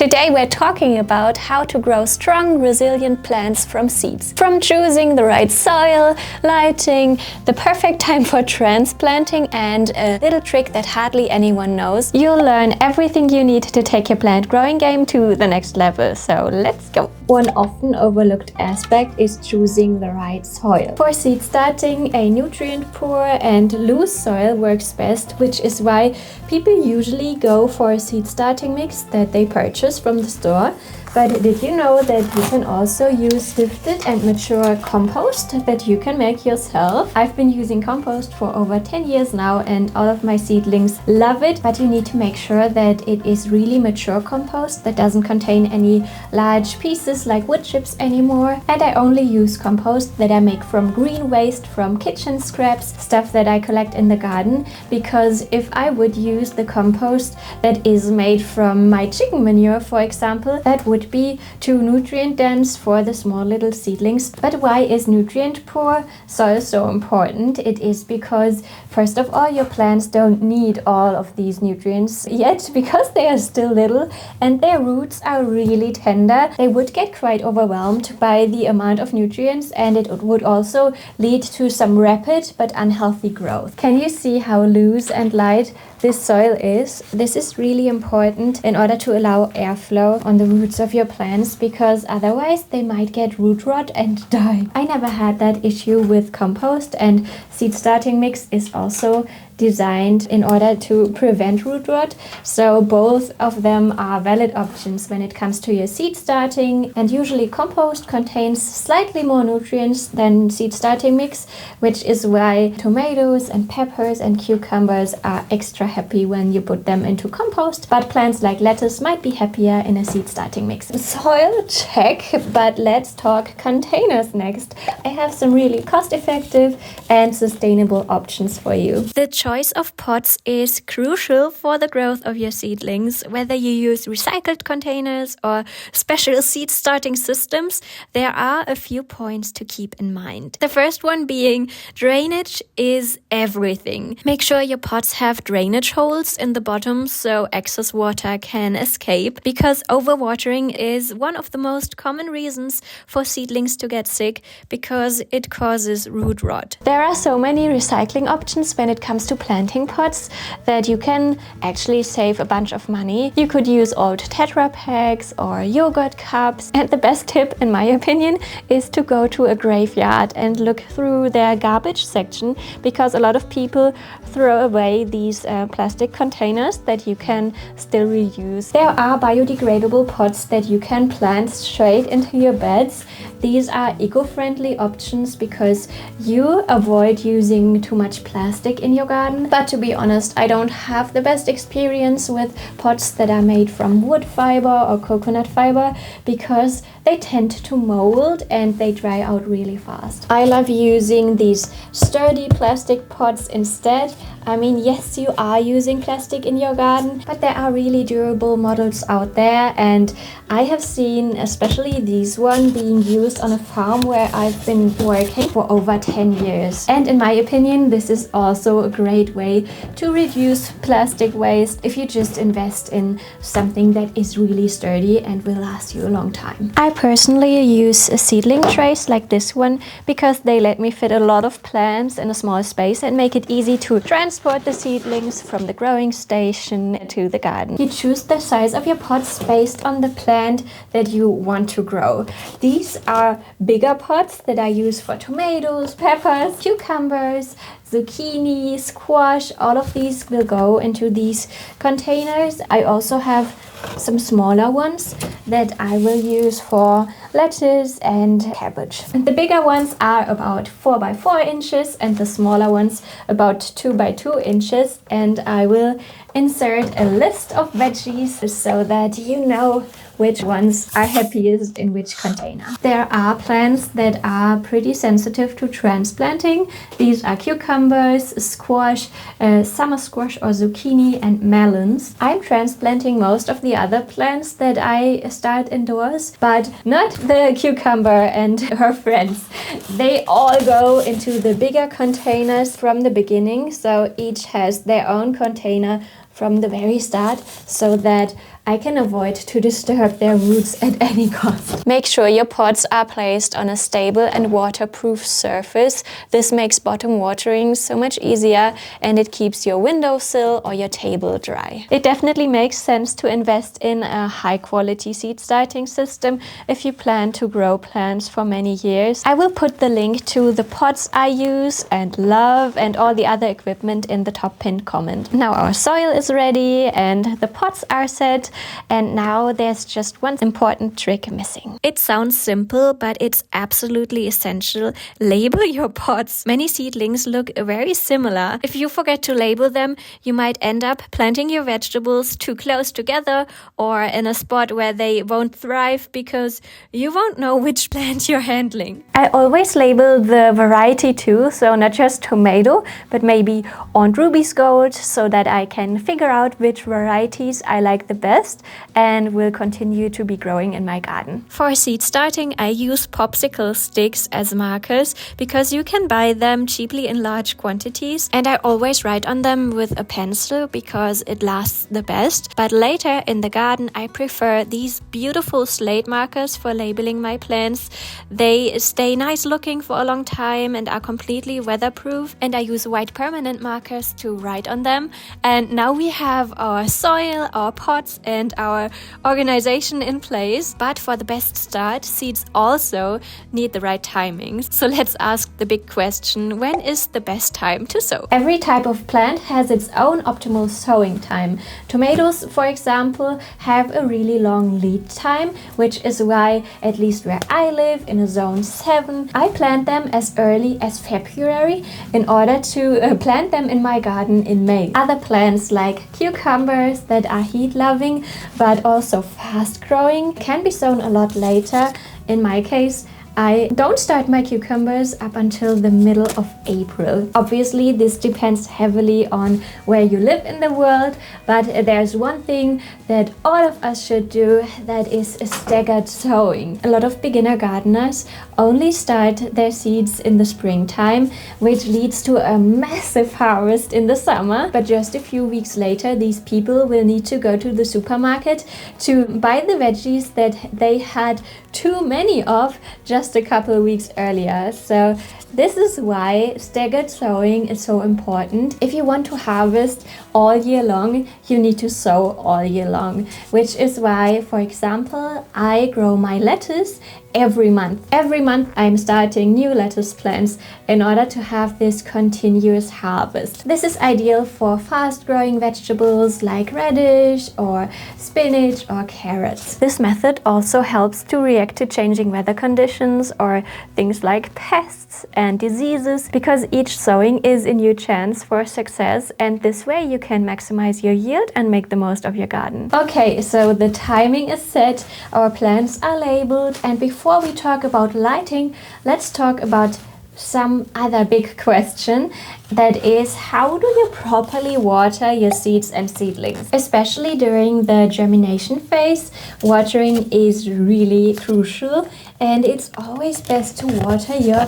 Today we're talking about how to grow strong, resilient plants from seeds. From choosing the right soil, lighting, the perfect time for transplanting, and a little trick that hardly anyone knows, you'll learn everything you need to take your plant growing game to the next level. So let's go! One often overlooked aspect is choosing the right soil. For seed starting, a nutrient-poor and loose soil works best, which is why people usually go for a seed starting mix that they purchase from the store. But did you know that you can also use sifted and mature compost that you can make yourself? I've been using compost for over 10 years now and all of my seedlings love it, but you need to make sure that it is really mature compost that doesn't contain any large pieces like wood chips anymore. And I only use compost that I make from green waste, from kitchen scraps, stuff that I collect in the garden, because if I would use the compost that is made from my chicken manure, for example, that would be too nutrient dense for the small little seedlings. But why is nutrient poor soil so important? It is because first of all, your plants don't need all of these nutrients yet because they are still little and their roots are really tender. They would get quite overwhelmed by the amount of nutrients, and it would also lead to some rapid but unhealthy growth. Can you see how loose and light this soil is? This is really important in order to allow airflow on the roots of your plants, because otherwise they might get root rot and die. I never had that issue with compost, and seed starting mix is also designed in order to prevent root rot. So both of them are valid options when it comes to your seed starting, and usually compost contains slightly more nutrients than seed starting mix, which is why tomatoes and peppers and cucumbers are extra happy when you put them into compost, but plants like lettuce might be happier in a seed starting mix. Soil check, but let's talk containers next. I have some really cost-effective and sustainable options for you. The choice of pots is crucial for the growth of your seedlings. Whether you use recycled containers or special seed starting systems, there are a few points to keep in mind. The first one being drainage is everything. Make sure your pots have drainage holes in the bottom so excess water can escape, because overwatering is one of the most common reasons for seedlings to get sick, because it causes root rot. There are so many recycling options when it comes to planting pots that you can actually save a bunch of money. You could use old Tetra packs or yogurt cups, and the best tip in my opinion is to go to a graveyard and look through their garbage section, because a lot of people throw away these plastic containers that you can still reuse. There are biodegradable pots that you can plant straight into your beds. These are eco-friendly options because you avoid using too much plastic in your garden. But to be honest, I don't have the best experience with pots that are made from wood fiber or coconut fiber, because they tend to mold and they dry out really fast. I love using these sturdy plastic pots instead. I mean, yes, you are using plastic in your garden, but there are really durable models out there, and I have seen especially these one being used on a farm where I've been working for over 10 years. And in my opinion, this is also a great way to reduce plastic waste if you just invest in something that is really sturdy and will last you a long time. I personally use seedling trays like this one because they let me fit a lot of plants in a small space and make it easy to transport the seedlings from the growing station to the garden. You choose the size of your pots based on the plant that you want to grow. These are bigger pots that I use for tomatoes, peppers, cucumbers, zucchini, squash. All of these will go into these containers. I also have some smaller ones that I will use for lettuce and cabbage. And the bigger ones are about 4 by 4 inches and the smaller ones about 2 by 2 inches. And I will insert a list of veggies so that you know which ones are happiest in which container. There are plants that are pretty sensitive to transplanting. These are cucumbers, squash, summer squash or zucchini, and melons. I'm transplanting most of the other plants that I start indoors, but not the cucumber and her friends. They all go into the bigger containers from the beginning, so each has their own container from the very start, so that I can avoid to disturb their roots at any cost. Make sure your pots are placed on a stable and waterproof surface. This makes bottom watering so much easier, and it keeps your windowsill or your table dry. It definitely makes sense to invest in a high quality seed starting system if you plan to grow plants for many years. I will put the link to the pots I use and love and all the other equipment in the top pinned comment. Now our soil is ready and the pots are set, and now there's just one important trick missing. It sounds simple, but it's absolutely essential. Label your pots. Many seedlings look very similar. If you forget to label them, you might end up planting your vegetables too close together or in a spot where they won't thrive because you won't know which plant you're handling. I always label the variety too, so not just tomato, but maybe Aunt Ruby's Gold, so that I can figure out which varieties I like the best and will continue to be growing in my garden. For seed starting, I use popsicle sticks as markers because you can buy them cheaply in large quantities, and I always write on them with a pencil because it lasts the best. But later in the garden, I prefer these beautiful slate markers for labeling my plants. They stay nice looking for a long time and are completely weatherproof, and I use white permanent markers to write on them. And now we have our soil, our pots, and our organization in place. But for the best start, seeds also need the right timing. So let's ask the big question: when is the best time to sow? Every type of plant has its own optimal sowing time. Tomatoes, for example, have a really long lead time, which is why, at least where I live in a zone 7, I plant them as early as February in order to plant them in my garden in May. Other plants like cucumbers that are heat loving but also fast growing can be sown a lot later. In my case, I don't start my cucumbers up until the middle of April. Obviously, this depends heavily on where you live in the world, but there's one thing that all of us should do, that is staggered sowing. A lot of beginner gardeners only start their seeds in the springtime, which leads to a massive harvest in the summer. But just a few weeks later, these people will need to go to the supermarket to buy the veggies that they had too many of just a couple of weeks earlier. So this is why staggered sowing is so important. If you want to harvest all year long, you need to sow all year long, which is why, for example, I grow my lettuce every month. Every month I'm starting new lettuce plants in order to have this continuous harvest. This is ideal for fast growing vegetables like radish or spinach or carrots. This method also helps to react to changing weather conditions or things like pests and diseases, because each sowing is a new chance for success, and this way you can maximize your yield and make the most of your garden. Okay, so the timing is set, our plants are labeled, and before we talk about lighting, let's talk about some other big question, that is, how do you properly water your seeds and seedlings? Especially during the germination phase, watering is really crucial, and it's always best to water your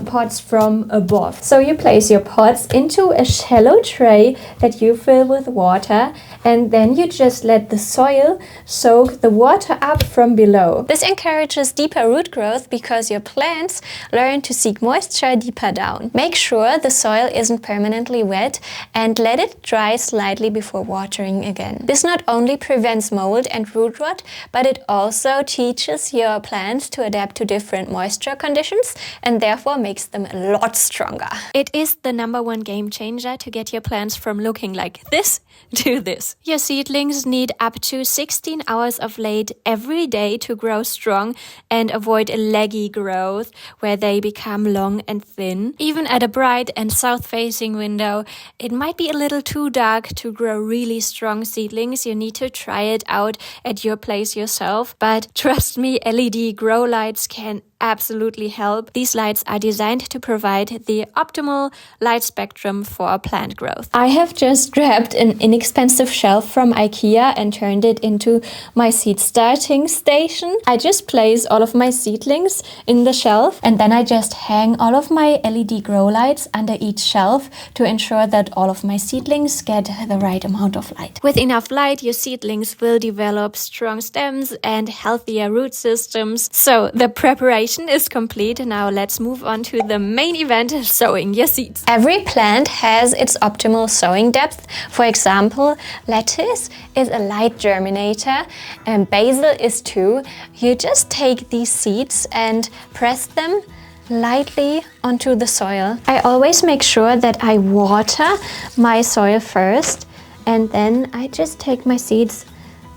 pots from above. So you place your pots into a shallow tray that you fill with water, and then you just let the soil soak the water up from below. This encourages deeper root growth because your plants learn to seek moisture deeper down. Make sure the soil isn't permanently wet and let it dry slightly before watering again. This not only prevents mold and root rot, but it also teaches your plants to adapt to different moisture conditions and therefore makes them a lot stronger. It is the #1 game changer to get your plants from looking like this to this. Your seedlings need up to 16 hours of light every day to grow strong and avoid a leggy growth where they become long and thin. Even at a bright and south-facing window, it might be a little too dark to grow really strong seedlings. You need to try it out at your place yourself. But trust me, LED grow lights can absolutely help. These lights are designed to provide the optimal light spectrum for plant growth. I have just grabbed an inexpensive shelf from IKEA and turned it into my seed starting station. I just place all of my seedlings in the shelf, and then I just hang all of my LED grow lights under each shelf to ensure that all of my seedlings get the right amount of light. With enough light, your seedlings will develop strong stems and healthier root systems. So the preparation is complete. Now let's move on to the main event, sowing your seeds. Every plant has its optimal sowing depth. For example, lettuce is a light germinator and basil is too. You just take these seeds and press them lightly onto the soil. I always make sure that I water my soil first, and then I just take my seeds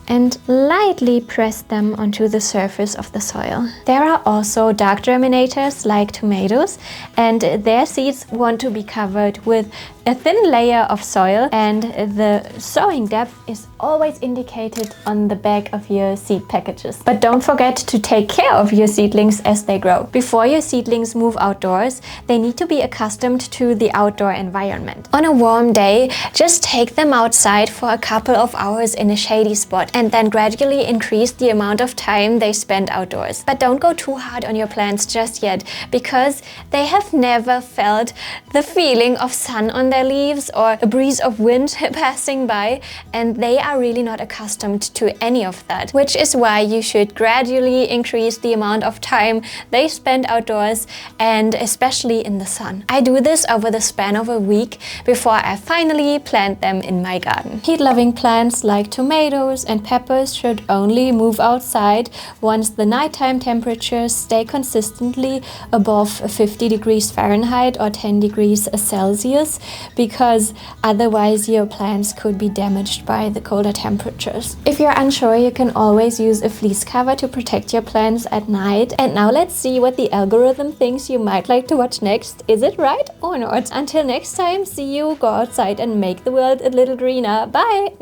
and lightly press them onto the surface of the soil. There are also dark germinators like tomatoes, and their seeds want to be covered with a thin layer of soil, and the sowing depth is always indicated on the back of your seed packages. But don't forget to take care of your seedlings as they grow. Before your seedlings move outdoors, they need to be accustomed to the outdoor environment. On a warm day, just take them outside for a couple of hours in a shady spot, and then gradually increase the amount of time they spend outdoors. But don't go too hard on your plants just yet, because they have never felt the feeling of sun on their leaves or a breeze of wind passing by, and they are really not accustomed to any of that, which is why you should gradually increase the amount of time they spend outdoors, and especially in the sun. I do this over the span of a week before I finally plant them in my garden. Heat-loving plants like tomatoes and peppers should only move outside once the nighttime temperatures stay consistently above 50 degrees Fahrenheit or 10 degrees Celsius, because otherwise your plants could be damaged by the colder temperatures. If you're unsure, you can always use a fleece cover to protect your plants at night. And now let's see what the algorithm thinks you might like to watch next. Is it right or not? Until next time, see you, go outside and make the world a little greener. Bye!